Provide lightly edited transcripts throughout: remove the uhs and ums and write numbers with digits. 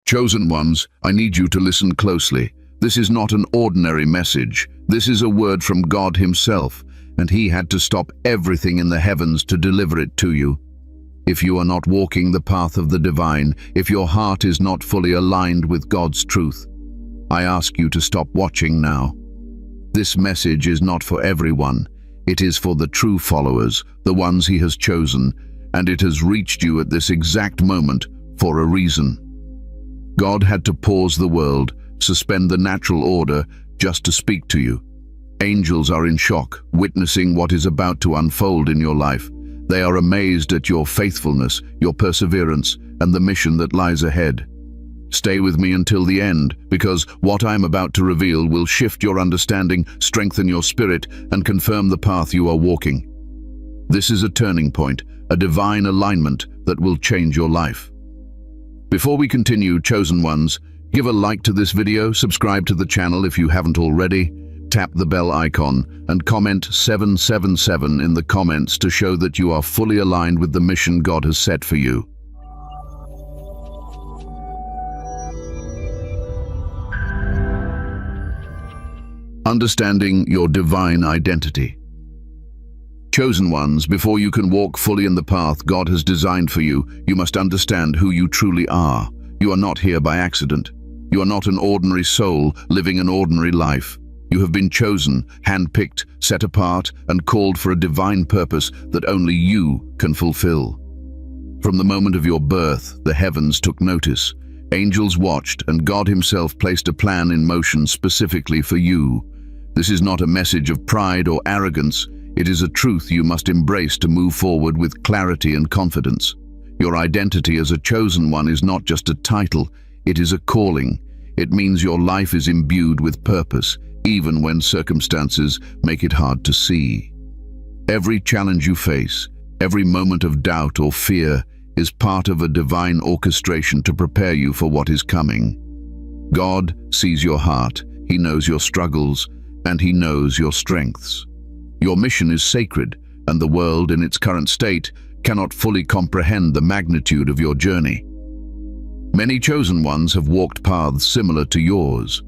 Chosen ones, I need you to listen closely. This is not an ordinary message. This is a word from God Himself, and He had to stop everything in the heavens to deliver it to you. If you are not walking the path of the divine, if your heart is not fully aligned with God's truth, I ask you to stop watching now. This message is not for everyone. It is for the true followers, the ones He has chosen, and it has reached you at this exact moment for a reason. God had to pause the world, suspend the natural order, just to speak to you. Angels are in shock, witnessing what is about to unfold in your life. They are amazed at your faithfulness, your perseverance, and the mission that lies ahead. Stay with me until the end, because what I am about to reveal will shift your understanding, strengthen your spirit, and confirm the path you are walking. This is a turning point, a divine alignment that will change your life. Before we continue, chosen ones, give a like to this video, subscribe to the channel if you haven't already, tap the bell icon, and comment 777 in the comments to show that you are fully aligned with the mission God has set for you. Understanding your divine identity. Chosen ones, before you can walk fully in the path God has designed for you, you must understand who you truly are. You are not here by accident. You are not an ordinary soul living an ordinary life. You have been chosen, handpicked, set apart, and called for a divine purpose that only you can fulfill. From the moment of your birth, the heavens took notice. Angels watched, and God Himself placed a plan in motion specifically for you. This is not a message of pride or arrogance. It is a truth you must embrace to move forward with clarity and confidence. Your identity as a chosen one is not just a title, it is a calling. It means your life is imbued with purpose, even when circumstances make it hard to see. Every challenge you face, every moment of doubt or fear, is part of a divine orchestration to prepare you for what is coming. God sees your heart, He knows your struggles, and He knows your strengths. Your mission is sacred, and the world in its current state cannot fully comprehend the magnitude of your journey. Many chosen ones have walked paths similar to yours.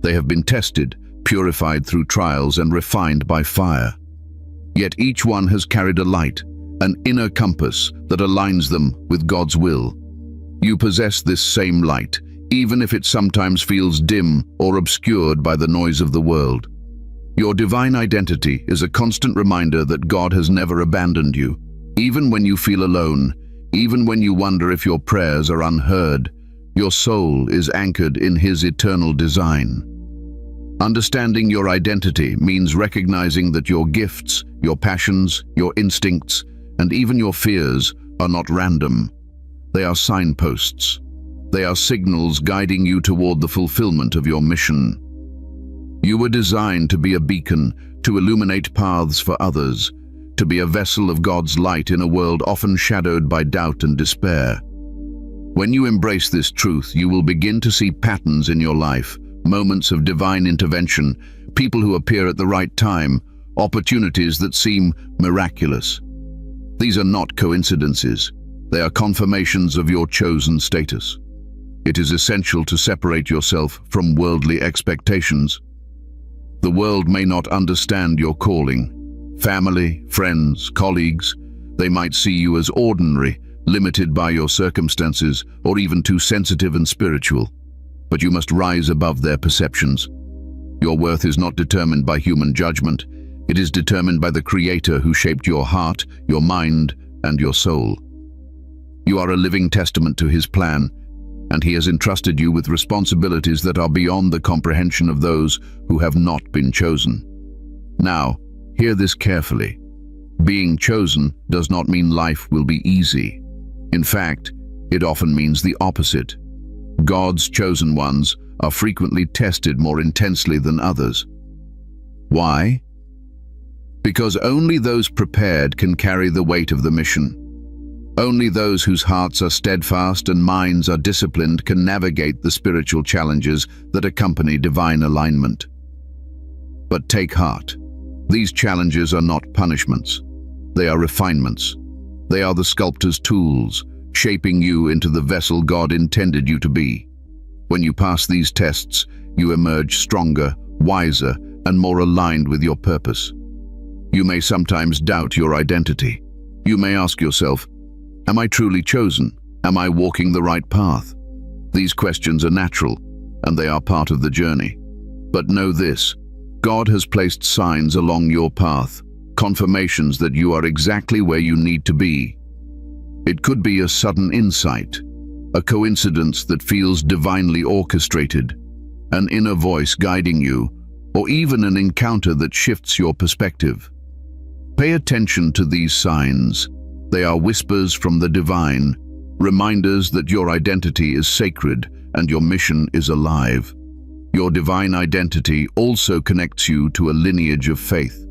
They have been tested, purified through trials, and refined by fire. Yet each one has carried a light, an inner compass that aligns them with God's will. You possess this same light, even if it sometimes feels dim or obscured by the noise of the world. Your divine identity is a constant reminder that God has never abandoned you. Even when you feel alone, even when you wonder if your prayers are unheard, your soul is anchored in His eternal design. Understanding your identity means recognizing that your gifts, your passions, your instincts, and even your fears are not random. They are signposts. They are signals guiding you toward the fulfillment of your mission. You were designed to be a beacon, to illuminate paths for others, to be a vessel of God's light in a world often shadowed by doubt and despair. When you embrace this truth, you will begin to see patterns in your life, moments of divine intervention, people who appear at the right time, opportunities that seem miraculous. These are not coincidences. They are confirmations of your chosen status. It is essential to separate yourself from worldly expectations. The world may not understand your calling. Family, friends, colleagues, they might see you as ordinary, limited by your circumstances, or even too sensitive and spiritual. But you must rise above their perceptions. Your worth is not determined by human judgment. It is determined by the Creator who shaped your heart, your mind, and your soul. You are a living testament to His plan, and He has entrusted you with responsibilities that are beyond the comprehension of those who have not been chosen. Now, hear this carefully. Being chosen does not mean life will be easy. In fact, it often means the opposite. God's chosen ones are frequently tested more intensely than others. Why? Because only those prepared can carry the weight of the mission. Only those whose hearts are steadfast and minds are disciplined can navigate the spiritual challenges that accompany divine alignment. But take heart. These challenges are not punishments. They are refinements. They are the sculptor's tools, shaping you into the vessel God intended you to be. When you pass these tests, you emerge stronger, wiser, and more aligned with your purpose. You may sometimes doubt your identity. You may ask yourself, am I truly chosen? Am I walking the right path? These questions are natural, and they are part of the journey. But know this, God has placed signs along your path, confirmations that you are exactly where you need to be. It could be a sudden insight, a coincidence that feels divinely orchestrated, an inner voice guiding you, or even an encounter that shifts your perspective. Pay attention to these signs. They are whispers from the divine, reminders that your identity is sacred and your mission is alive. Your divine identity also connects you to a lineage of faith.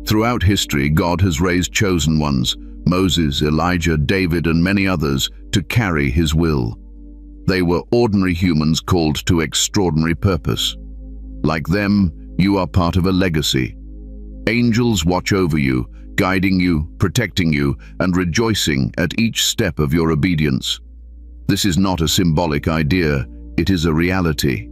Throughout history, God has raised chosen ones, Moses, Elijah, David, and many others, to carry his will. They were ordinary humans called to extraordinary purpose. Like them, you are part of a legacy. Angels watch over you, guiding you, protecting you, and rejoicing at each step of your obedience. This is not a symbolic idea, it is a reality.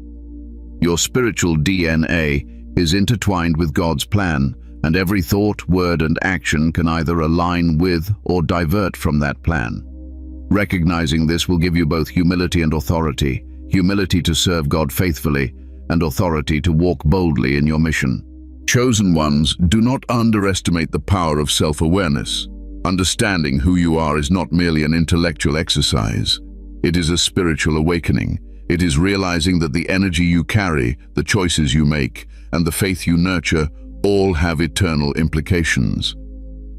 Your spiritual DNA is intertwined with God's plan, and every thought, word, and action can either align with or divert from that plan. Recognizing this will give you both humility and authority, humility to serve God faithfully, and authority to walk boldly in your mission. Chosen ones, do not underestimate the power of self-awareness. Understanding who you are is not merely an intellectual exercise. It is a spiritual awakening. It is realizing that the energy you carry, the choices you make, and the faith you nurture all have eternal implications.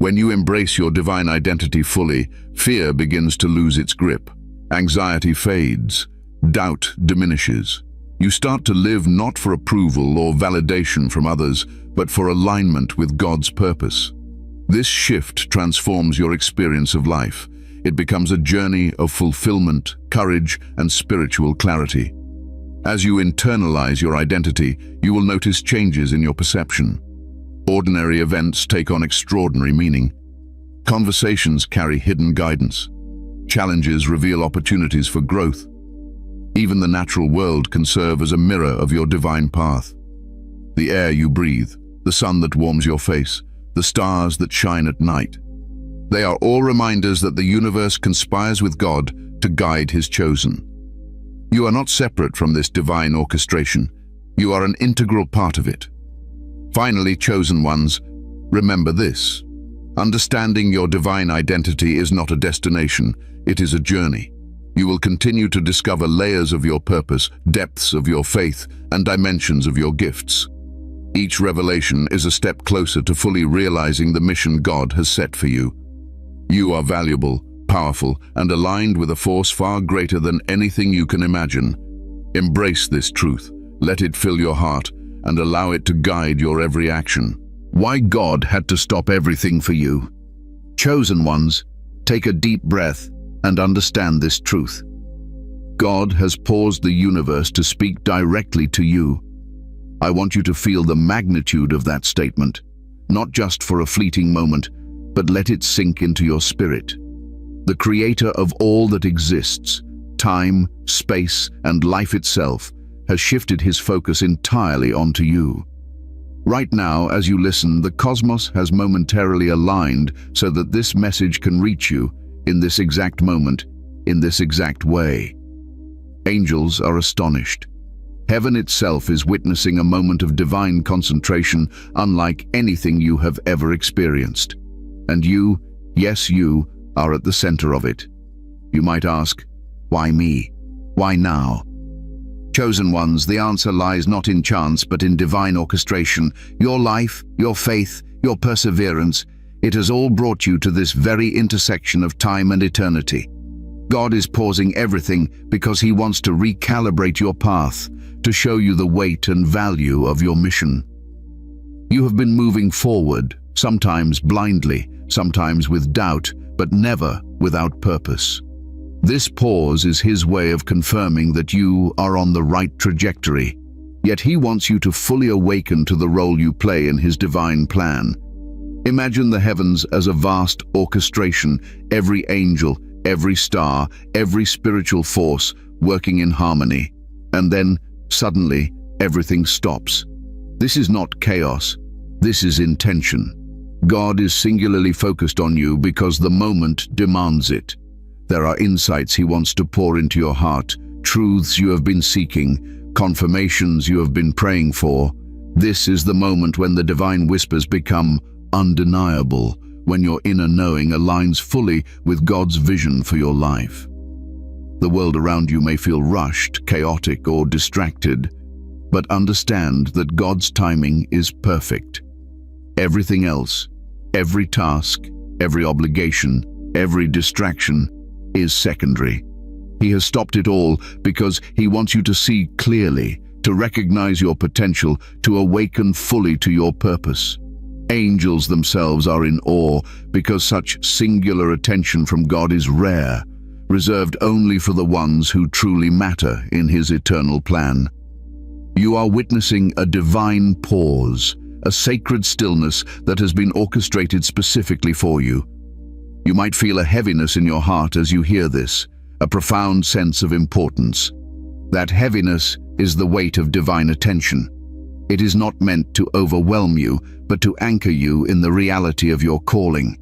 When you embrace your divine identity fully, fear begins to lose its grip. Anxiety fades. Doubt diminishes. You start to live not for approval or validation from others, but for alignment with God's purpose. This shift transforms your experience of life. It becomes a journey of fulfillment, courage, and spiritual clarity. As you internalize your identity, you will notice changes in your perception. Ordinary events take on extraordinary meaning. Conversations carry hidden guidance. Challenges reveal opportunities for growth. Even the natural world can serve as a mirror of your divine path. The air you breathe, the sun that warms your face, the stars that shine at night. They are all reminders that the universe conspires with God to guide his chosen. You are not separate from this divine orchestration. You are an integral part of it. Finally, chosen ones, remember this. Understanding your divine identity is not a destination, it is a journey. You will continue to discover layers of your purpose, depths of your faith, and dimensions of your gifts. Each revelation is a step closer to fully realizing the mission God has set for you. You are valuable, powerful, and aligned with a force far greater than anything you can imagine. Embrace this truth, let it fill your heart, and allow it to guide your every action. Why God had to stop everything for you. Chosen ones, take a deep breath and understand this truth. God has paused the universe to speak directly to you. I want you to feel the magnitude of that statement, not just for a fleeting moment, but let it sink into your spirit. The creator of all that exists, time, space, and life itself, has shifted his focus entirely onto you. Right now, as you listen, the cosmos has momentarily aligned so that this message can reach you in this exact moment, in this exact way. Angels are astonished. Heaven itself is witnessing a moment of divine concentration unlike anything you have ever experienced. And you, yes you, are at the center of it. You might ask, why me? Why now? Chosen ones, the answer lies not in chance but in divine orchestration. Your life, your faith, your perseverance, it has all brought you to this very intersection of time and eternity. God is pausing everything because he wants to recalibrate your path, to show you the weight and value of your mission. You have been moving forward, sometimes blindly, sometimes with doubt, but never without purpose. This pause is his way of confirming that you are on the right trajectory, yet he wants you to fully awaken to the role you play in his divine plan. Imagine the heavens as a vast orchestration, every angel, every star, every spiritual force working in harmony. And then, suddenly, everything stops. This is not chaos. This is intention. God is singularly focused on you because the moment demands it. There are insights He wants to pour into your heart, truths you have been seeking, confirmations you have been praying for. This is the moment when the divine whispers become undeniable, when your inner knowing aligns fully with God's vision for your life. The world around you may feel rushed, chaotic, or distracted, but understand that God's timing is perfect. Everything else, every task, every obligation, every distraction is secondary. He has stopped it all because He wants you to see clearly, to recognize your potential, to awaken fully to your purpose. Angels themselves are in awe because such singular attention from God is rare, reserved only for the ones who truly matter in His eternal plan. You are witnessing a divine pause, a sacred stillness that has been orchestrated specifically for you. You might feel a heaviness in your heart as you hear this, a profound sense of importance. That heaviness is the weight of divine attention. It is not meant to overwhelm you, but to anchor you in the reality of your calling.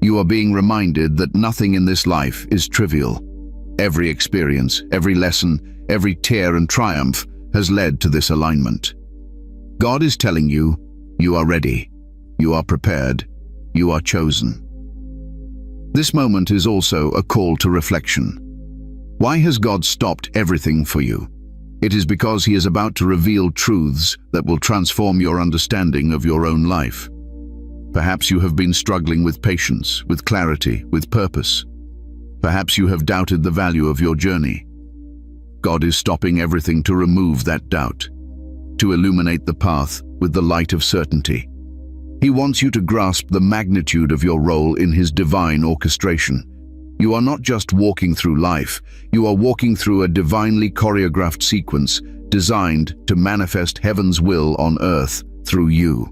You are being reminded that nothing in this life is trivial. Every experience, every lesson, every tear and triumph has led to this alignment. God is telling you, you are ready, you are prepared, you are chosen. This moment is also a call to reflection. Why has God stopped everything for you? It is because He is about to reveal truths that will transform your understanding of your own life. Perhaps you have been struggling with patience, with clarity, with purpose. Perhaps you have doubted the value of your journey. God is stopping everything to remove that doubt, to illuminate the path with the light of certainty. He wants you to grasp the magnitude of your role in His divine orchestration. You are not just walking through life, you are walking through a divinely choreographed sequence designed to manifest heaven's will on earth through you.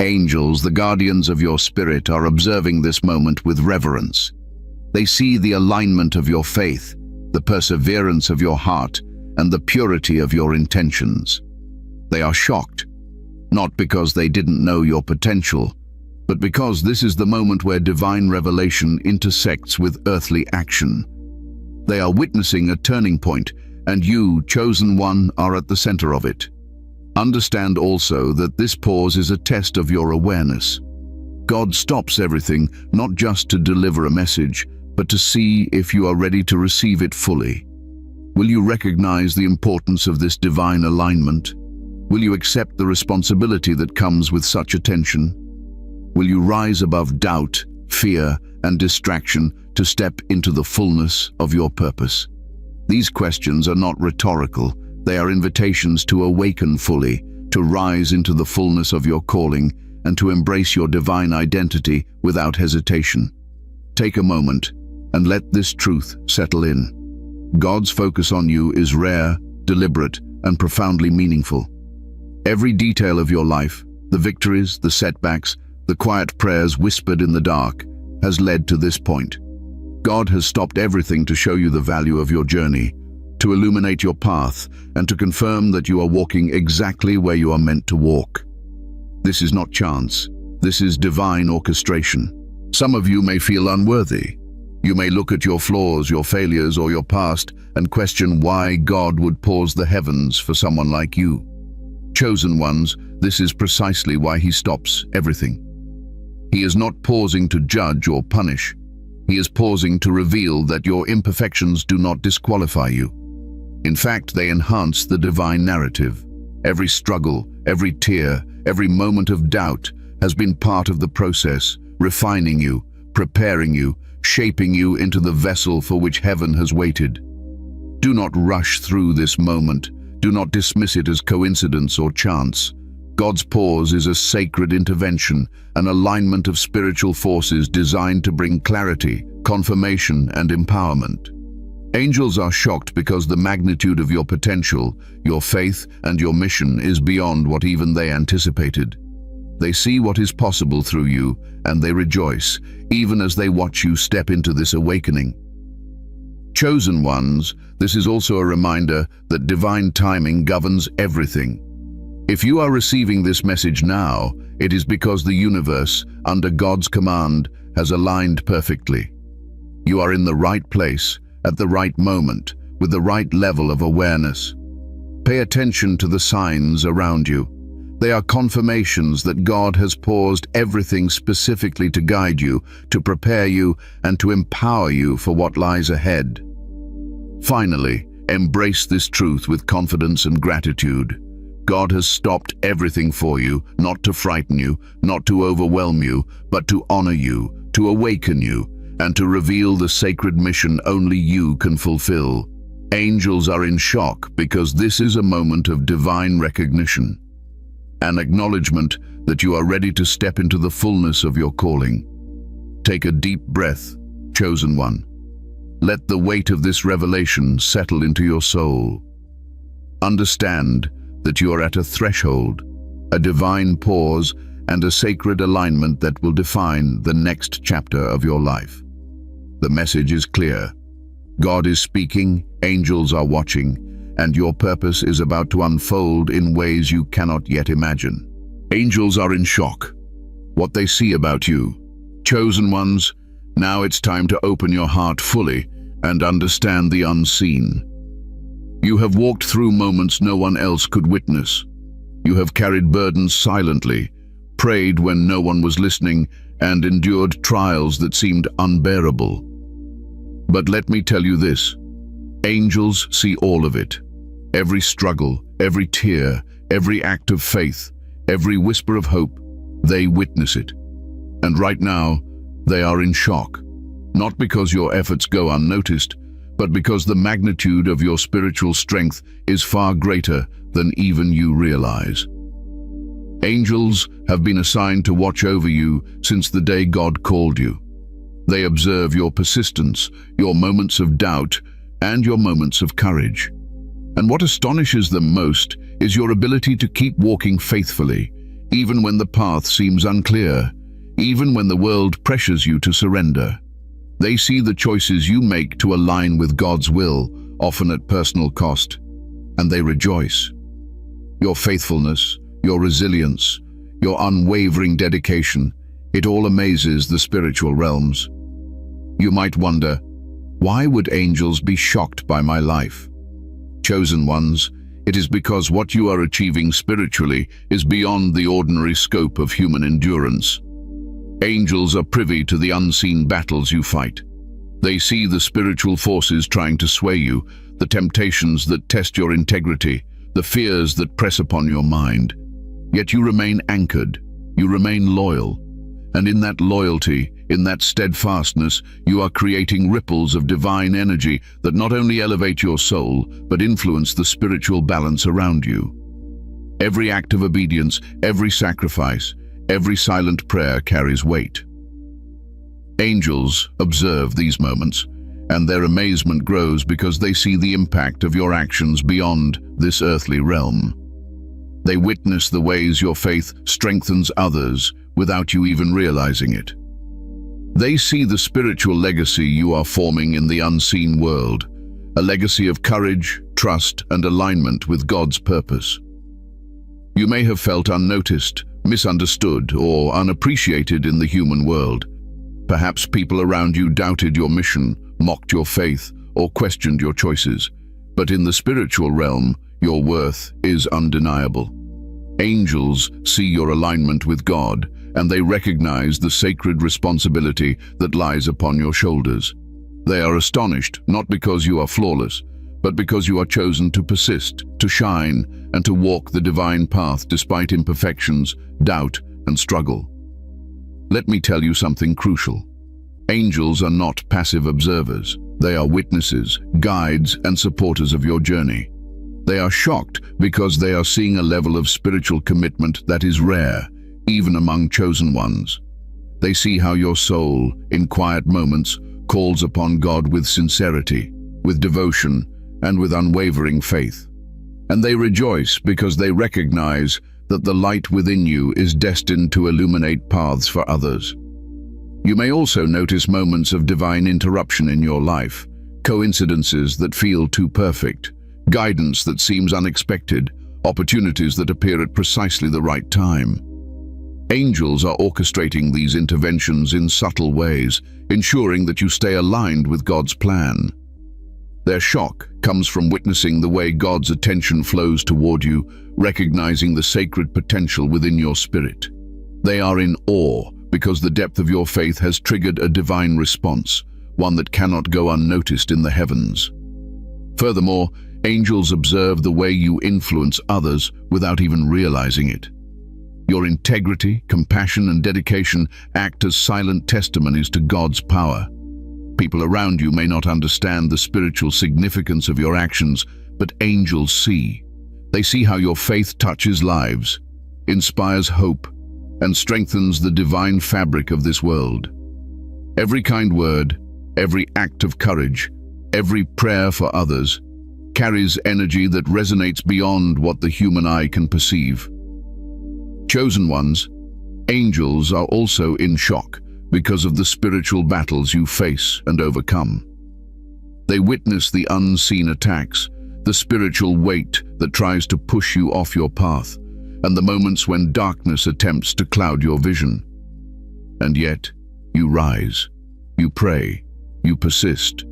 Angels, the guardians of your spirit, are observing this moment with reverence. They see the alignment of your faith, the perseverance of your heart, and the purity of your intentions. They are shocked, not because they didn't know your potential, but because this is the moment where divine revelation intersects with earthly action. They are witnessing a turning point, and you, chosen one, are at the center of it. Understand also that this pause is a test of your awareness. God stops everything, not just to deliver a message, but to see if you are ready to receive it fully. Will you recognize the importance of this divine alignment? Will you accept the responsibility that comes with such attention? Will you rise above doubt, fear, and distraction to step into the fullness of your purpose? These questions are not rhetorical. They are invitations to awaken fully, to rise into the fullness of your calling, and to embrace your divine identity without hesitation. Take a moment and let this truth settle in. God's focus on you is rare, deliberate, and profoundly meaningful. Every detail of your life, the victories, the setbacks, the quiet prayers whispered in the dark, has led to this point. God has stopped everything to show you the value of your journey, to illuminate your path, and to confirm that you are walking exactly where you are meant to walk. This is not chance. This is divine orchestration. Some of you may feel unworthy. You may look at your flaws, your failures, or your past and question why God would pause the heavens for someone like you. Chosen ones, this is precisely why He stops everything. He is not pausing to judge or punish. He is pausing to reveal that your imperfections do not disqualify you. In fact, they enhance the divine narrative. Every struggle, every tear, every moment of doubt has been part of the process, refining you, preparing you, shaping you into the vessel for which heaven has waited. Do not rush through this moment. Do not dismiss it as coincidence or chance. God's pause is a sacred intervention, an alignment of spiritual forces designed to bring clarity, confirmation, and empowerment. Angels are shocked because the magnitude of your potential, your faith, and your mission is beyond what even they anticipated. They see what is possible through you, and they rejoice, even as they watch you step into this awakening. Chosen ones, this is also a reminder that divine timing governs everything. If you are receiving this message now, it is because the universe, under God's command, has aligned perfectly. You are in the right place, at the right moment, with the right level of awareness. Pay attention to the signs around you. They are confirmations that God has paused everything specifically to guide you, to prepare you, and to empower you for what lies ahead. Finally, embrace this truth with confidence and gratitude. God has stopped everything for you, not to frighten you, not to overwhelm you, but to honor you, to awaken you, and to reveal the sacred mission only you can fulfill. Angels are in shock because this is a moment of divine recognition, an acknowledgement that you are ready to step into the fullness of your calling. Take a deep breath, chosen one. Let the weight of this revelation settle into your soul. Understand that you are at a threshold, a divine pause, and a sacred alignment that will define the next chapter of your life. The message is clear. God is speaking, angels are watching, and your purpose is about to unfold in ways you cannot yet imagine. Angels are in shock. What they see about you. Chosen ones, now it's time to open your heart fully and understand the unseen. You have walked through moments no one else could witness. You have carried burdens silently, prayed when no one was listening, and endured trials that seemed unbearable. But let me tell you this, angels see all of it. Every struggle, every tear, every act of faith, every whisper of hope, they witness it. And right now, they are in shock. Not because your efforts go unnoticed, but because the magnitude of your spiritual strength is far greater than even you realize. Angels have been assigned to watch over you since the day God called you. They observe your persistence, your moments of doubt, and your moments of courage. And what astonishes them most is your ability to keep walking faithfully, even when the path seems unclear, even when the world pressures you to surrender. They see the choices you make to align with God's will, often at personal cost, and they rejoice. Your faithfulness, your resilience, your unwavering dedication, it all amazes the spiritual realms. You might wonder, why would angels be shocked by my life? Chosen ones, it is because what you are achieving spiritually is beyond the ordinary scope of human endurance. Angels are privy to the unseen battles you fight. They see the spiritual forces trying to sway you, the temptations that test your integrity, the fears that press upon your mind. Yet you remain anchored, you remain loyal. And in that loyalty, in that steadfastness, you are creating ripples of divine energy that not only elevate your soul, but influence the spiritual balance around you. Every act of obedience, every sacrifice, every silent prayer carries weight. Angels observe these moments, and their amazement grows because they see the impact of your actions beyond this earthly realm. They witness the ways your faith strengthens others without you even realizing it. They see the spiritual legacy you are forming in the unseen world, a legacy of courage, trust, and alignment with God's purpose. You may have felt unnoticed, misunderstood, or unappreciated in the human world. Perhaps people around you doubted your mission, mocked your faith, or questioned your choices. But in the spiritual realm, your worth is undeniable. Angels see your alignment with God, and they recognize the sacred responsibility that lies upon your shoulders. They are astonished, not because you are flawless, but because you are chosen to persist, to shine, and to walk the divine path despite imperfections, doubt, and struggle. Let me tell you something crucial. Angels are not passive observers. They are witnesses, guides, and supporters of your journey. They are shocked because they are seeing a level of spiritual commitment that is rare, even among chosen ones. They see how your soul, in quiet moments, calls upon God with sincerity, with devotion, and with unwavering faith. And they rejoice because they recognize that the light within you is destined to illuminate paths for others. You may also notice moments of divine interruption in your life, Coincidences that feel too perfect, guidance that seems unexpected, opportunities that appear at precisely the right time. Angels are orchestrating these interventions in subtle ways, ensuring that you stay aligned with God's plan. Their shock comes from witnessing the way God's attention flows toward you, recognizing the sacred potential within your spirit. They are in awe because the depth of your faith has triggered a divine response, one that cannot go unnoticed in the heavens. Furthermore, angels observe the way you influence others without even realizing it. Your integrity, compassion, and dedication act as silent testimonies to God's power. People around you may not understand the spiritual significance of your actions, but angels see. They see how your faith touches lives, inspires hope, and strengthens the divine fabric of this world. Every kind word, every act of courage, every prayer for others carries energy that resonates beyond what the human eye can perceive. Chosen ones, angels are also in shock because of the spiritual battles you face and overcome. They witness the unseen attacks, the spiritual weight that tries to push you off your path, and the moments when darkness attempts to cloud your vision. And yet, you rise, you pray, you persist,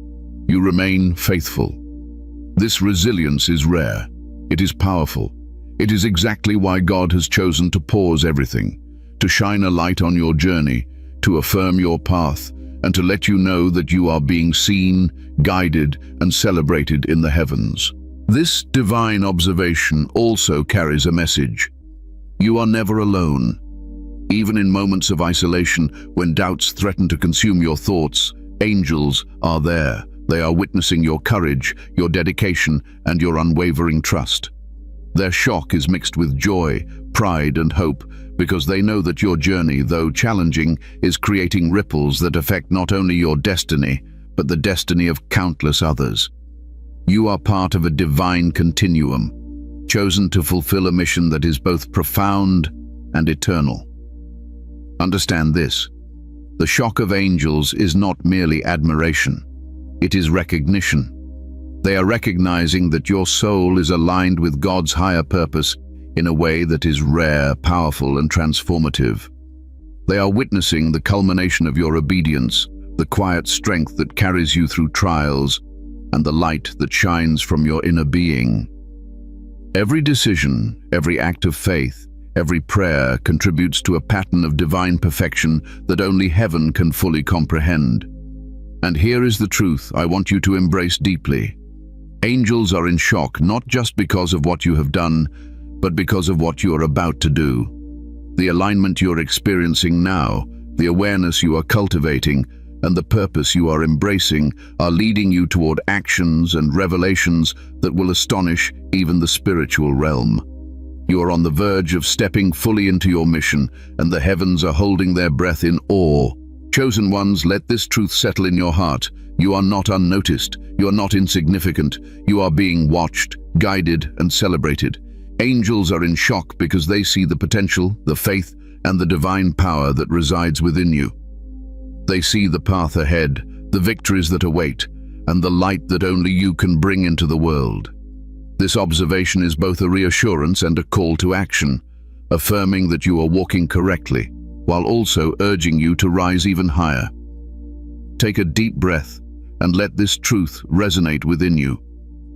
you remain faithful. This resilience is rare. It is powerful. It is exactly why God has chosen to pause everything, to shine a light on your journey, to affirm your path, and to let you know that you are being seen, guided, and celebrated in the heavens. This divine observation also carries a message. You are never alone. Even in moments of isolation, when doubts threaten to consume your thoughts, angels are there. They are witnessing your courage, your dedication, and your unwavering trust. Their shock is mixed with joy, pride, and hope, because they know that your journey, though challenging, is creating ripples that affect not only your destiny, but the destiny of countless others. You are part of a divine continuum, chosen to fulfill a mission that is both profound and eternal. Understand this: the shock of angels is not merely admiration, it is recognition. They are recognizing that your soul is aligned with God's higher purpose in a way that is rare, powerful, and transformative. They are witnessing the culmination of your obedience, the quiet strength that carries you through trials, and the light that shines from your inner being. Every decision, every act of faith, every prayer contributes to a pattern of divine perfection that only heaven can fully comprehend. And here is the truth I want you to embrace deeply. Angels are in shock not just because of what you have done, but because of what you are about to do. The alignment you're experiencing now, the awareness you are cultivating, and the purpose you are embracing are leading you toward actions and revelations that will astonish even the spiritual realm. You are on the verge of stepping fully into your mission, and the heavens are holding their breath in awe. Chosen ones, let this truth settle in your heart. You are not unnoticed. You are not insignificant. You are being watched, guided, and celebrated. Angels are in shock because they see the potential, the faith, and the divine power that resides within you. They see the path ahead, the victories that await, and the light that only you can bring into the world. This observation is both a reassurance and a call to action, affirming that you are walking correctly, while also urging you to rise even higher. Take a deep breath and let this truth resonate within you.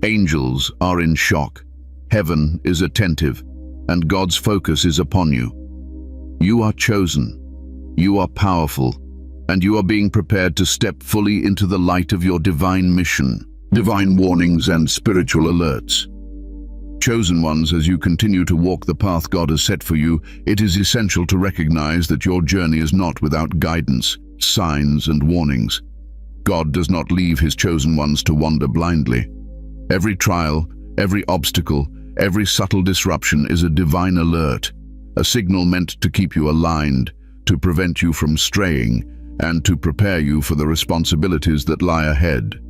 Angels are in shock. Heaven is attentive, and God's focus is upon you. You are chosen. You are powerful, and you are being prepared to step fully into the light of your divine mission. Divine warnings and spiritual alerts. Chosen ones, as you continue to walk the path God has set for you, it is essential to recognize that your journey is not without guidance, signs, and warnings. God does not leave his chosen ones to wander blindly. Every trial, every obstacle, every subtle disruption is a divine alert, a signal meant to keep you aligned, to prevent you from straying, and to prepare you for the responsibilities that lie ahead.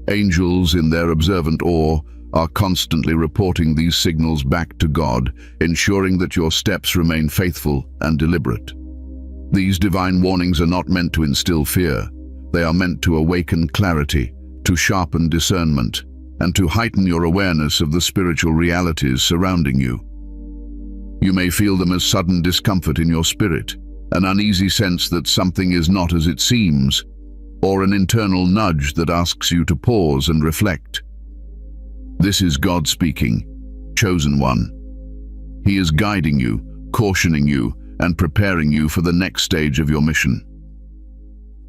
Angels, in their observant awe, are constantly reporting these signals back to God, ensuring that your steps remain faithful and deliberate. These divine warnings are not meant to instill fear. They are meant to awaken clarity, to sharpen discernment, and to heighten your awareness of the spiritual realities surrounding you. You may feel them as sudden discomfort in your spirit, an uneasy sense that something is not as it seems, or an internal nudge that asks you to pause and reflect. This is God speaking, chosen one. He is guiding you, cautioning you, and preparing you for the next stage of your mission.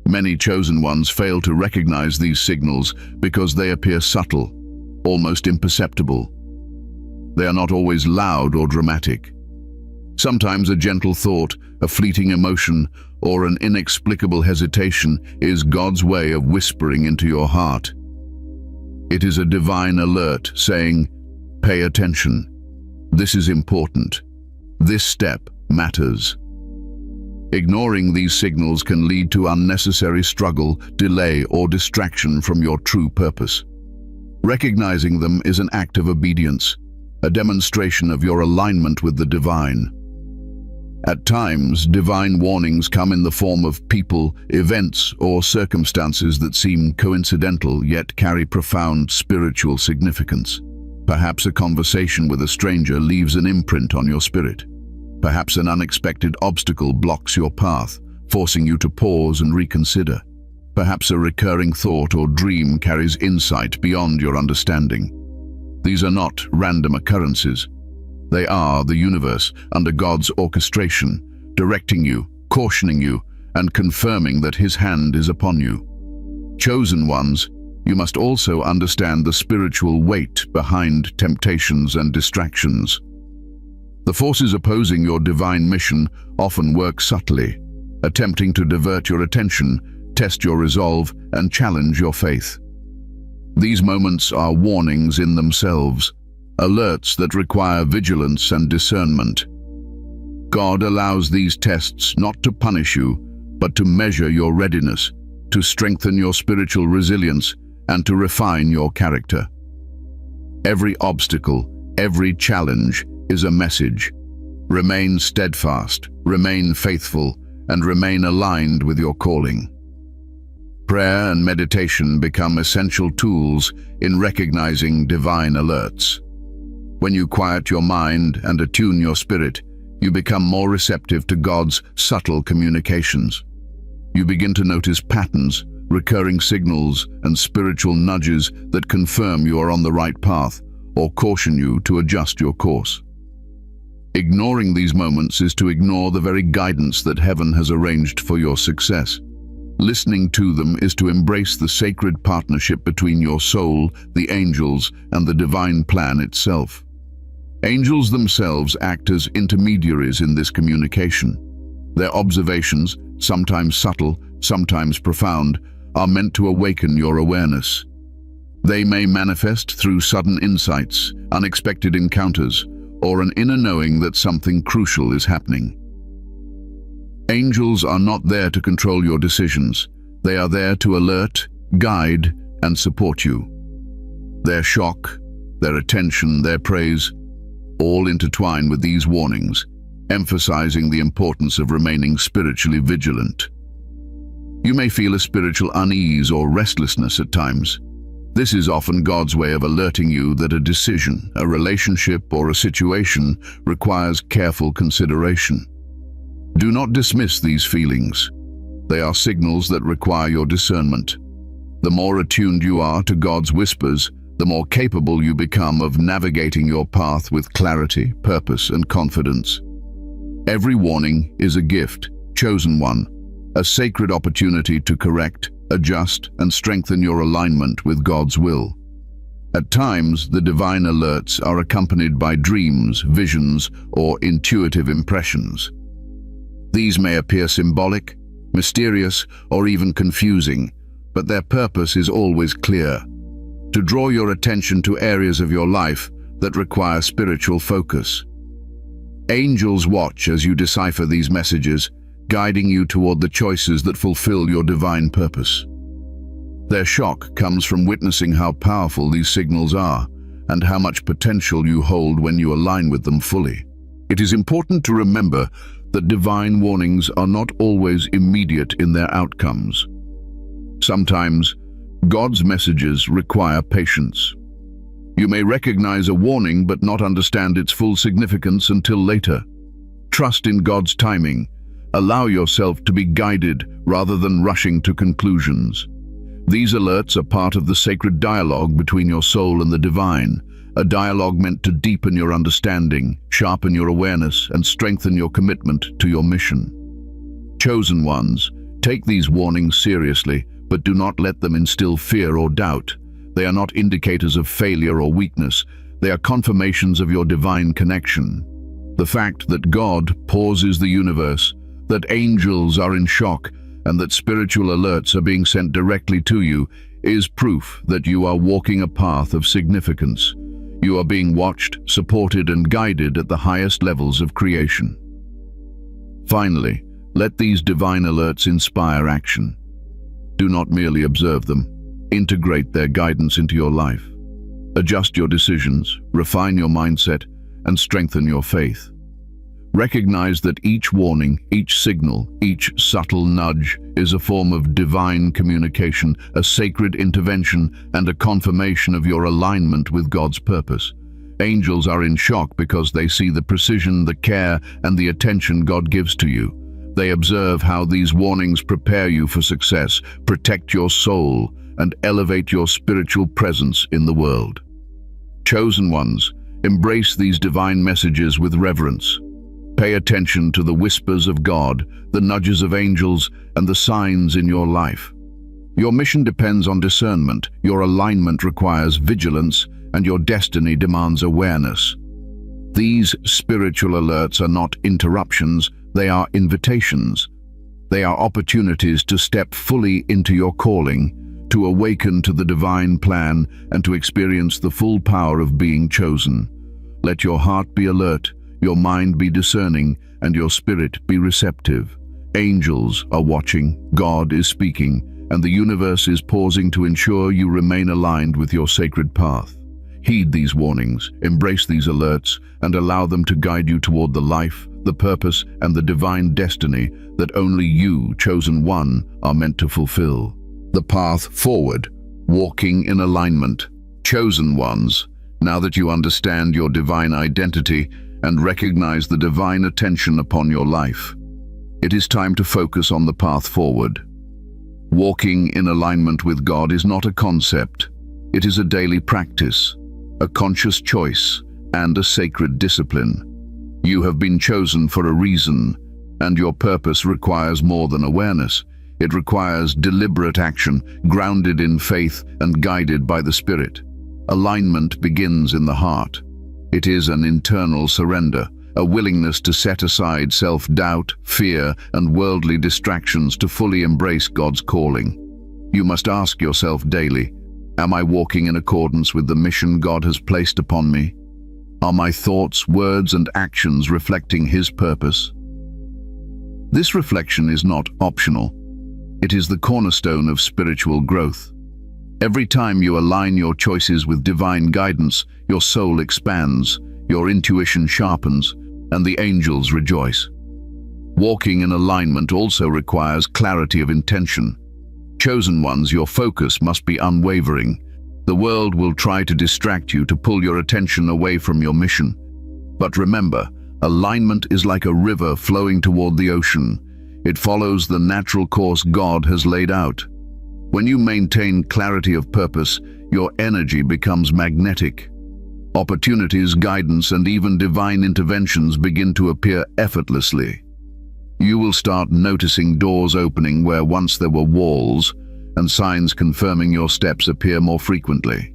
Many chosen ones fail to recognize these signals because they appear subtle, almost imperceptible. They are not always loud or dramatic. Sometimes a gentle thought, a fleeting emotion, or an inexplicable hesitation is God's way of whispering into your heart. It is a divine alert saying, "Pay attention. This is important. This step matters." Ignoring these signals can lead to unnecessary struggle, delay, or distraction from your true purpose. Recognizing them is an act of obedience, a demonstration of your alignment with the divine. At times, divine warnings come in the form of people, events, or circumstances that seem coincidental yet carry profound spiritual significance. Perhaps a conversation with a stranger leaves an imprint on your spirit. Perhaps an unexpected obstacle blocks your path, forcing you to pause and reconsider. Perhaps a recurring thought or dream carries insight beyond your understanding. These are not random occurrences. They are the universe, under God's orchestration, directing you, cautioning you, and confirming that His hand is upon you. Chosen ones, you must also understand the spiritual weight behind temptations and distractions. The forces opposing your divine mission often work subtly, attempting to divert your attention, test your resolve, and challenge your faith. These moments are warnings in themselves, alerts that require vigilance and discernment. God allows these tests not to punish you, but to measure your readiness, to strengthen your spiritual resilience, and to refine your character. Every obstacle, every challenge is a message. Remain steadfast, remain faithful, and remain aligned with your calling. Prayer and meditation become essential tools in recognizing divine alerts. When you quiet your mind and attune your spirit, you become more receptive to God's subtle communications. You begin to notice patterns, recurring signals, and spiritual nudges that confirm you are on the right path or caution you to adjust your course. Ignoring these moments is to ignore the very guidance that heaven has arranged for your success. Listening to them is to embrace the sacred partnership between your soul, the angels, and the divine plan itself. Angels themselves act as intermediaries in this communication. Their observations, sometimes subtle, sometimes profound, are meant to awaken your awareness. They may manifest through sudden insights, unexpected encounters, or an inner knowing that something crucial is happening. Angels are not there to control your decisions. They are there to alert, guide, and support you. Their shock, their attention, their praise, all intertwine with these warnings, emphasizing the importance of remaining spiritually vigilant. You may feel a spiritual unease or restlessness at times. This is often God's way of alerting you that a decision, a relationship, or a situation requires careful consideration. Do not dismiss these feelings. They are signals that require your discernment. The more attuned you are to God's whispers, the more capable you become of navigating your path with clarity, purpose, and confidence. Every warning is a gift, chosen one, a sacred opportunity to correct, adjust, and strengthen your alignment with God's will. At times, the divine alerts are accompanied by dreams, visions, or intuitive impressions. These may appear symbolic, mysterious, or even confusing, but their purpose is always clear: to draw your attention to areas of your life that require spiritual focus. Angels watch as you decipher these messages, guiding you toward the choices that fulfill your divine purpose. Their shock comes from witnessing how powerful these signals are and how much potential you hold when you align with them fully. It is important to remember that divine warnings are not always immediate in their outcomes. Sometimes, God's messages require patience. You may recognize a warning but not understand its full significance until later. Trust in God's timing. Allow yourself to be guided rather than rushing to conclusions. These alerts are part of the sacred dialogue between your soul and the divine, a dialogue meant to deepen your understanding, sharpen your awareness, and strengthen your commitment to your mission. Chosen ones, take these warnings seriously, but do not let them instill fear or doubt. They are not indicators of failure or weakness. They are confirmations of your divine connection. The fact that God pauses the universe, that angels are in shock, and that spiritual alerts are being sent directly to you is proof that you are walking a path of significance. You are being watched, supported, and guided at the highest levels of creation. Finally, let these divine alerts inspire action. Do not merely observe them. Integrate their guidance into your life. Adjust your decisions, refine your mindset, and strengthen your faith. Recognize that each warning, each signal, each subtle nudge is a form of divine communication, a sacred intervention, and a confirmation of your alignment with God's purpose. Angels are in shock because they see the precision, the care, and the attention God gives to you. They observe how these warnings prepare you for success, protect your soul, and elevate your spiritual presence in the world. Chosen ones, embrace these divine messages with reverence. Pay attention to the whispers of God, the nudges of angels, and the signs in your life. Your mission depends on discernment, your alignment requires vigilance, and your destiny demands awareness. These spiritual alerts are not interruptions, they are invitations. They are opportunities to step fully into your calling, to awaken to the divine plan, and to experience the full power of being chosen. Let your heart be alert, your mind be discerning, and your spirit be receptive. Angels are watching, God is speaking, and the universe is pausing to ensure you remain aligned with your sacred path. Heed these warnings, embrace these alerts, and allow them to guide you toward the life, the purpose, and the divine destiny that only you, chosen one, are meant to fulfill. The path forward, walking in alignment. Chosen ones, now that you understand your divine identity and recognize the divine attention upon your life, it is time to focus on the path forward. Walking in alignment with God is not a concept. It is a daily practice, a conscious choice, and a sacred discipline. You have been chosen for a reason, and your purpose requires more than awareness. It requires deliberate action, grounded in faith and guided by the Spirit. Alignment begins in the heart. It is an internal surrender, a willingness to set aside self-doubt, fear, and worldly distractions to fully embrace God's calling. You must ask yourself daily, am I walking in accordance with the mission God has placed upon me? Are my thoughts, words, and actions reflecting His purpose? This reflection is not optional. It is the cornerstone of spiritual growth. Every time you align your choices with divine guidance, your soul expands, your intuition sharpens, and the angels rejoice. Walking in alignment also requires clarity of intention. Chosen ones, your focus must be unwavering. The world will try to distract you, to pull your attention away from your mission. But remember, alignment is like a river flowing toward the ocean. It follows the natural course God has laid out. When you maintain clarity of purpose, your energy becomes magnetic. Opportunities, guidance, and even divine interventions begin to appear effortlessly. You will start noticing doors opening where once there were walls, and signs confirming your steps appear more frequently.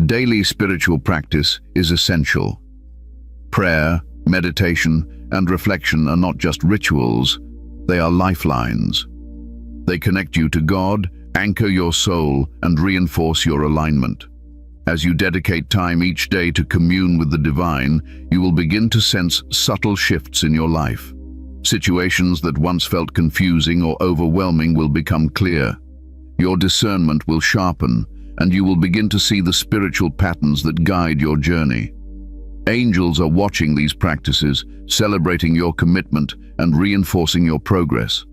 Daily spiritual practice is essential. Prayer, meditation, and reflection are not just rituals, they are lifelines. They connect you to God, anchor your soul, and reinforce your alignment. As you dedicate time each day to commune with the divine, you will begin to sense subtle shifts in your life. Situations that once felt confusing or overwhelming will become clear. Your discernment will sharpen, and you will begin to see the spiritual patterns that guide your journey. Angels are watching these practices, celebrating your commitment and reinforcing your progress.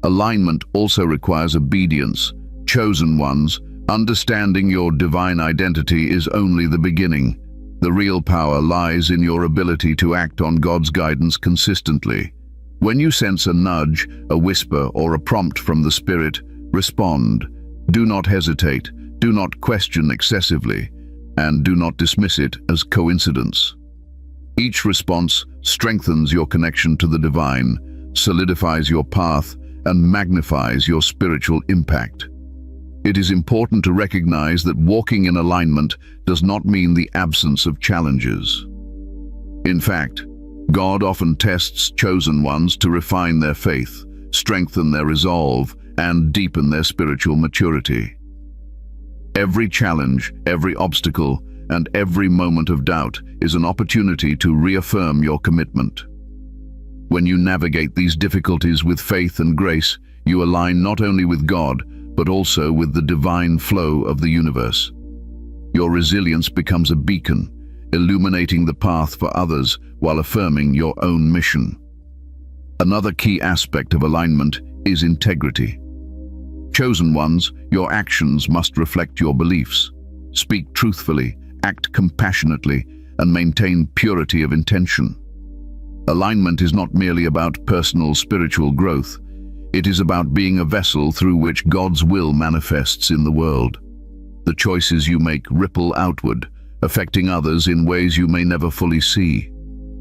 Alignment also requires obedience. Chosen ones, understanding your divine identity is only the beginning. The real power lies in your ability to act on God's guidance consistently. When you sense a nudge, a whisper, or a prompt from the Spirit, respond. Do not hesitate, do not question excessively, and do not dismiss it as coincidence. Each response strengthens your connection to the divine, solidifies your path, and magnifies your spiritual impact. It is important to recognize that walking in alignment does not mean the absence of challenges. In fact, God often tests chosen ones to refine their faith, strengthen their resolve, and deepen their spiritual maturity. Every challenge, every obstacle, and every moment of doubt is an opportunity to reaffirm your commitment. When you navigate these difficulties with faith and grace, you align not only with God, but also with the divine flow of the universe. Your resilience becomes a beacon, illuminating the path for others while affirming your own mission. Another key aspect of alignment is integrity. Chosen ones, your actions must reflect your beliefs. Speak truthfully, act compassionately, and maintain purity of intention. Alignment is not merely about personal spiritual growth. It is about being a vessel through which God's will manifests in the world. The choices you make ripple outward, affecting others in ways you may never fully see.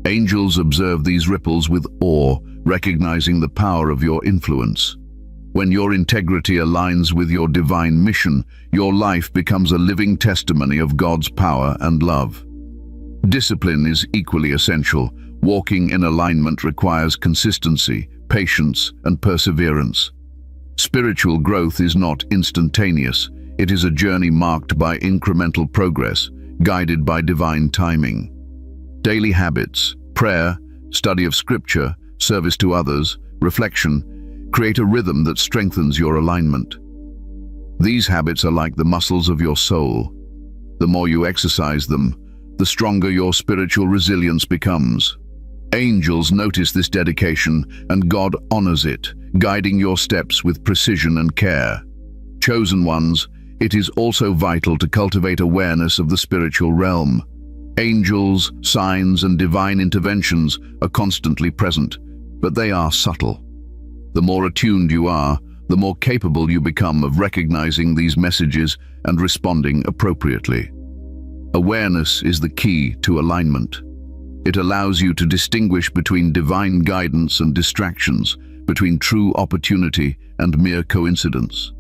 Angels observe these ripples with awe, recognizing the power of your influence. When your integrity aligns with your divine mission, your life becomes a living testimony of God's power and love. Discipline is equally essential. Walking in alignment requires consistency, patience, and perseverance. Spiritual growth is not instantaneous. It is a journey marked by incremental progress, guided by divine timing. Daily habits, prayer, study of scripture, service to others, reflection, create a rhythm that strengthens your alignment. These habits are like the muscles of your soul. The more you exercise them, the stronger your spiritual resilience becomes. Angels notice this dedication, and God honors it, guiding your steps with precision and care. Chosen ones, it is also vital to cultivate awareness of the spiritual realm. Angels, signs, and divine interventions are constantly present, but they are subtle. The more attuned you are, the more capable you become of recognizing these messages and responding appropriately. Awareness is the key to alignment. It allows you to distinguish between divine guidance and distractions, between true opportunity and mere coincidence.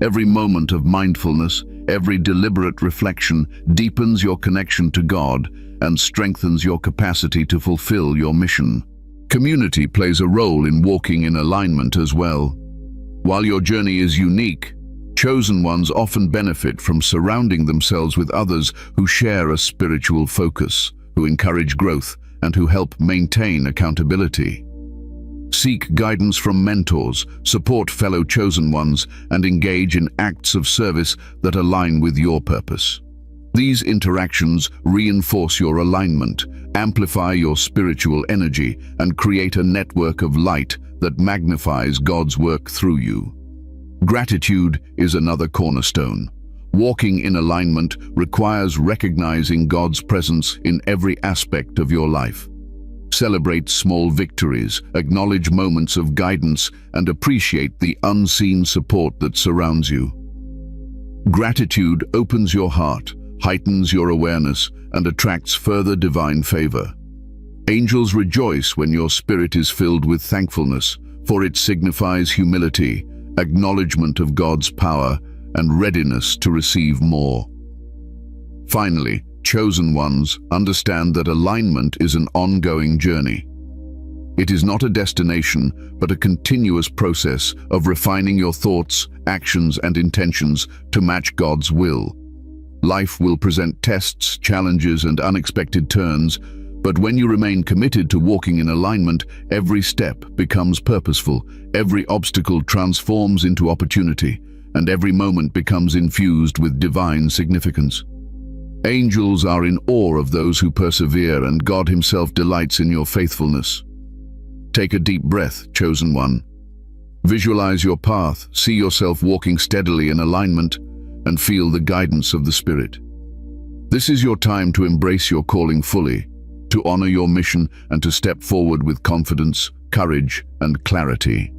Every moment of mindfulness, every deliberate reflection deepens your connection to God and strengthens your capacity to fulfill your mission. Community plays a role in walking in alignment as well. While your journey is unique, chosen ones often benefit from surrounding themselves with others who share a spiritual focus, who encourage growth, and who help maintain accountability. Seek guidance from mentors, support fellow chosen ones, and engage in acts of service that align with your purpose. These interactions reinforce your alignment, amplify your spiritual energy, and create a network of light that magnifies God's work through you. Gratitude is another cornerstone. Walking in alignment requires recognizing God's presence in every aspect of your life. Celebrate small victories, acknowledge moments of guidance, and appreciate the unseen support that surrounds you. Gratitude opens your heart, heightens your awareness, and attracts further divine favor. Angels rejoice when your spirit is filled with thankfulness, for it signifies humility, acknowledgement of God's power, and readiness to receive more. Finally, chosen ones understand that alignment is an ongoing journey. It is not a destination, but a continuous process of refining your thoughts, actions, and intentions to match God's will. Life will present tests, challenges, and unexpected turns, but when you remain committed to walking in alignment, every step becomes purposeful, every obstacle transforms into opportunity, and every moment becomes infused with divine significance. Angels are in awe of those who persevere, and God Himself delights in your faithfulness. Take a deep breath, chosen one. Visualize your path, see yourself walking steadily in alignment, and feel the guidance of the Spirit. This is your time to embrace your calling fully, to honor your mission, and to step forward with confidence, courage, and clarity.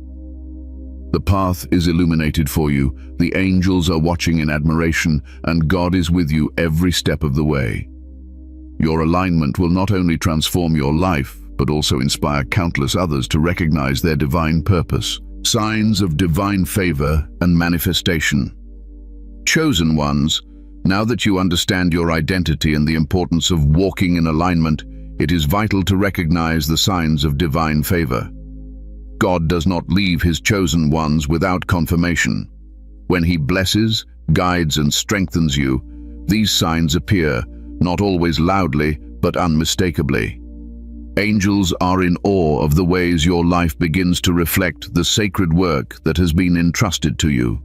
The path is illuminated for you, the angels are watching in admiration, and God is with you every step of the way. Your alignment will not only transform your life, but also inspire countless others to recognize their divine purpose. Signs of divine favor and manifestation. Chosen ones, now that you understand your identity and the importance of walking in alignment, it is vital to recognize the signs of divine favor. God does not leave his chosen ones without confirmation. When he blesses, guides, and strengthens you, these signs appear, not always loudly, but unmistakably. Angels are in awe of the ways your life begins to reflect the sacred work that has been entrusted to you.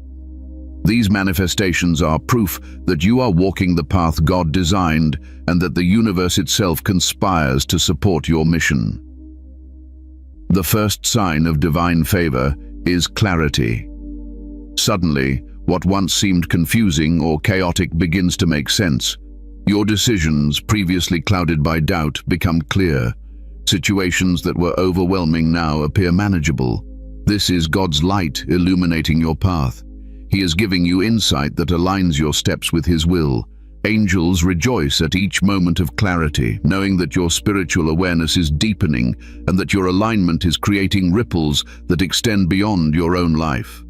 These manifestations are proof that you are walking the path God designed and that the universe itself conspires to support your mission. The first sign of divine favor is clarity. Suddenly, what once seemed confusing or chaotic begins to make sense. Your decisions, previously clouded by doubt, become clear. Situations that were overwhelming now appear manageable. This is God's light illuminating your path. He is giving you insight that aligns your steps with his will. Angels rejoice at each moment of clarity, knowing that your spiritual awareness is deepening and that your alignment is creating ripples that extend beyond your own life.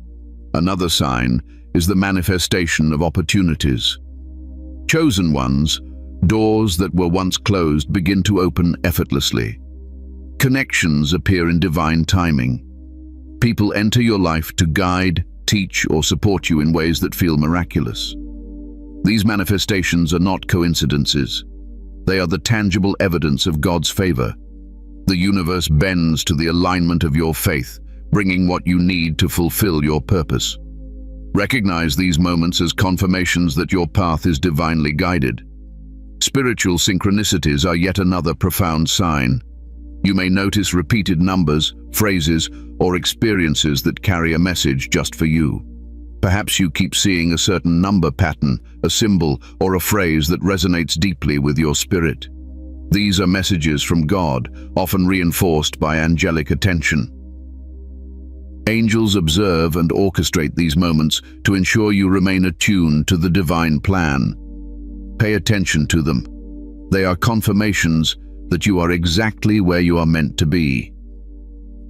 Another sign is the manifestation of opportunities. Chosen ones, doors that were once closed begin to open effortlessly. Connections appear in divine timing. People enter your life to guide, teach, or support you in ways that feel miraculous. These manifestations are not coincidences. They are the tangible evidence of God's favor. The universe bends to the alignment of your faith, bringing what you need to fulfill your purpose. Recognize these moments as confirmations that your path is divinely guided. Spiritual synchronicities are yet another profound sign. You may notice repeated numbers, phrases, or experiences that carry a message just for you. Perhaps you keep seeing a certain number pattern, a symbol, or a phrase that resonates deeply with your spirit. These are messages from God, often reinforced by angelic attention. Angels observe and orchestrate these moments to ensure you remain attuned to the divine plan. Pay attention to them. They are confirmations that you are exactly where you are meant to be.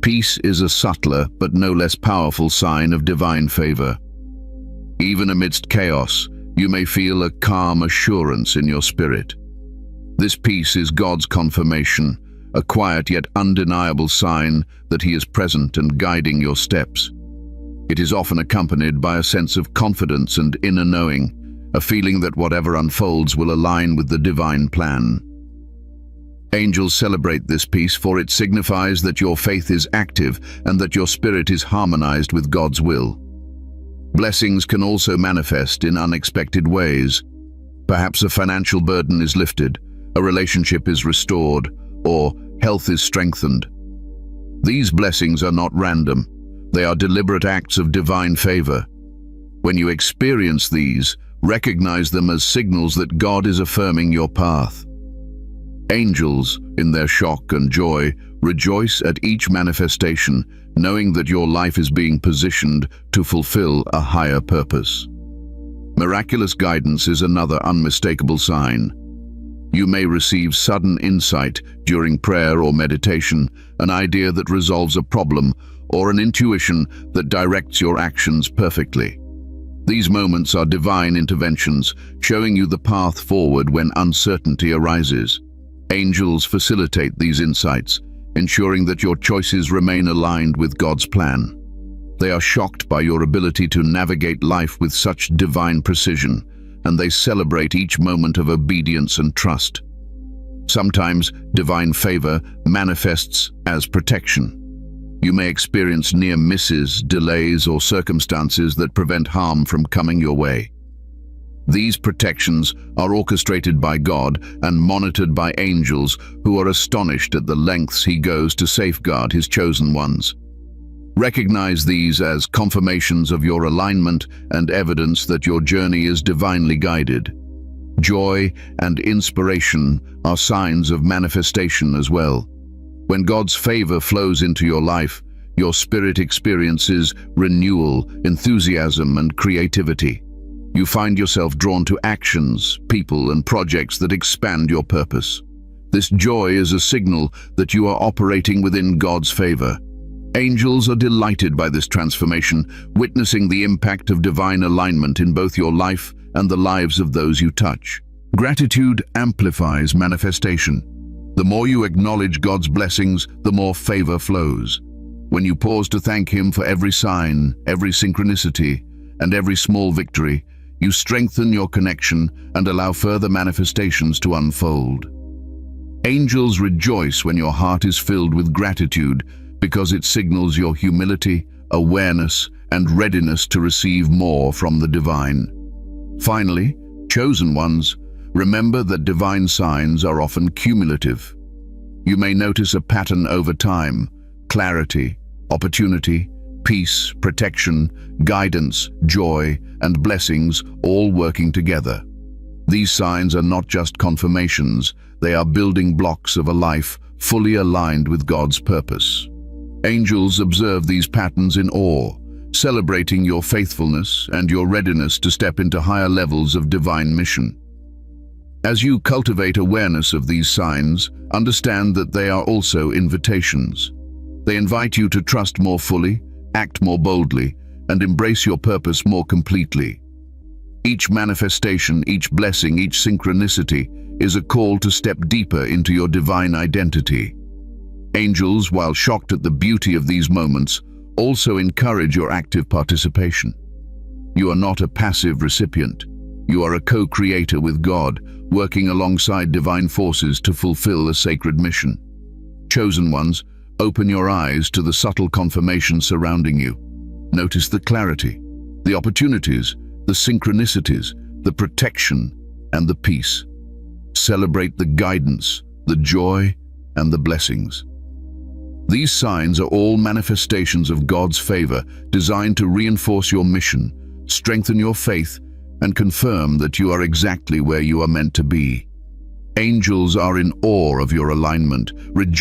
Peace is a subtler but no less powerful sign of divine favor. Even amidst chaos, you may feel a calm assurance in your spirit. This peace is God's confirmation, a quiet yet undeniable sign that he is present and guiding your steps. It is often accompanied by a sense of confidence and inner knowing, a feeling that whatever unfolds will align with the divine plan. Angels celebrate this peace, for it signifies that your faith is active and that your spirit is harmonized with God's will. Blessings can also manifest in unexpected ways. Perhaps a financial burden is lifted, a relationship is restored, or health is strengthened. These blessings are not random. They are deliberate acts of divine favor. When you experience these, recognize them as signals that God is affirming your path. Angels, in their shock and joy, rejoice at each manifestation, knowing that your life is being positioned to fulfill a higher purpose. Miraculous guidance is another unmistakable sign. You may receive sudden insight during prayer or meditation, an idea that resolves a problem, or an intuition that directs your actions perfectly. These moments are divine interventions, showing you the path forward when uncertainty arises. Angels facilitate these insights, ensuring that your choices remain aligned with God's plan. They are shocked by your ability to navigate life with such divine precision, and they celebrate each moment of obedience and trust. Sometimes, divine favor manifests as protection. You may experience near misses, delays, or circumstances that prevent harm from coming your way. These protections are orchestrated by God and monitored by angels who are astonished at the lengths he goes to safeguard his chosen ones. Recognize these as confirmations of your alignment and evidence that your journey is divinely guided. Joy and inspiration are signs of manifestation as well. When God's favor flows into your life, your spirit experiences renewal, enthusiasm, and creativity. You find yourself drawn to actions, people, and projects that expand your purpose. This joy is a signal that you are operating within God's favor. Angels are delighted by this transformation, witnessing the impact of divine alignment in both your life and the lives of those you touch. Gratitude amplifies manifestation. The more you acknowledge God's blessings, the more favor flows. When you pause to thank Him for every sign, every synchronicity, and every small victory, you strengthen your connection and allow further manifestations to unfold. Angels rejoice when your heart is filled with gratitude because it signals your humility, awareness, and readiness to receive more from the divine. Finally, chosen ones, remember that divine signs are often cumulative. You may notice a pattern over time: clarity, opportunity, peace, protection, guidance, joy, and blessings all working together. These signs are not just confirmations, they are building blocks of a life fully aligned with God's purpose. Angels observe these patterns in awe, celebrating your faithfulness and your readiness to step into higher levels of divine mission. As you cultivate awareness of these signs, understand that they are also invitations. They invite you to trust more fully, act more boldly, and embrace your purpose more completely. Each manifestation, each blessing, each synchronicity is a call to step deeper into your divine identity. Angels, while shocked at the beauty of these moments, also encourage your active participation. You are not a passive recipient. You are a co-creator with God, working alongside divine forces to fulfill a sacred mission. Chosen ones, open your eyes to the subtle confirmations surrounding you. Notice the clarity, the opportunities, the synchronicities, the protection, and the peace. Celebrate the guidance, the joy, and the blessings. These signs are all manifestations of God's favor, designed to reinforce your mission, strengthen your faith, and confirm that you are exactly where you are meant to be. Angels are in awe of your alignment, rejoicing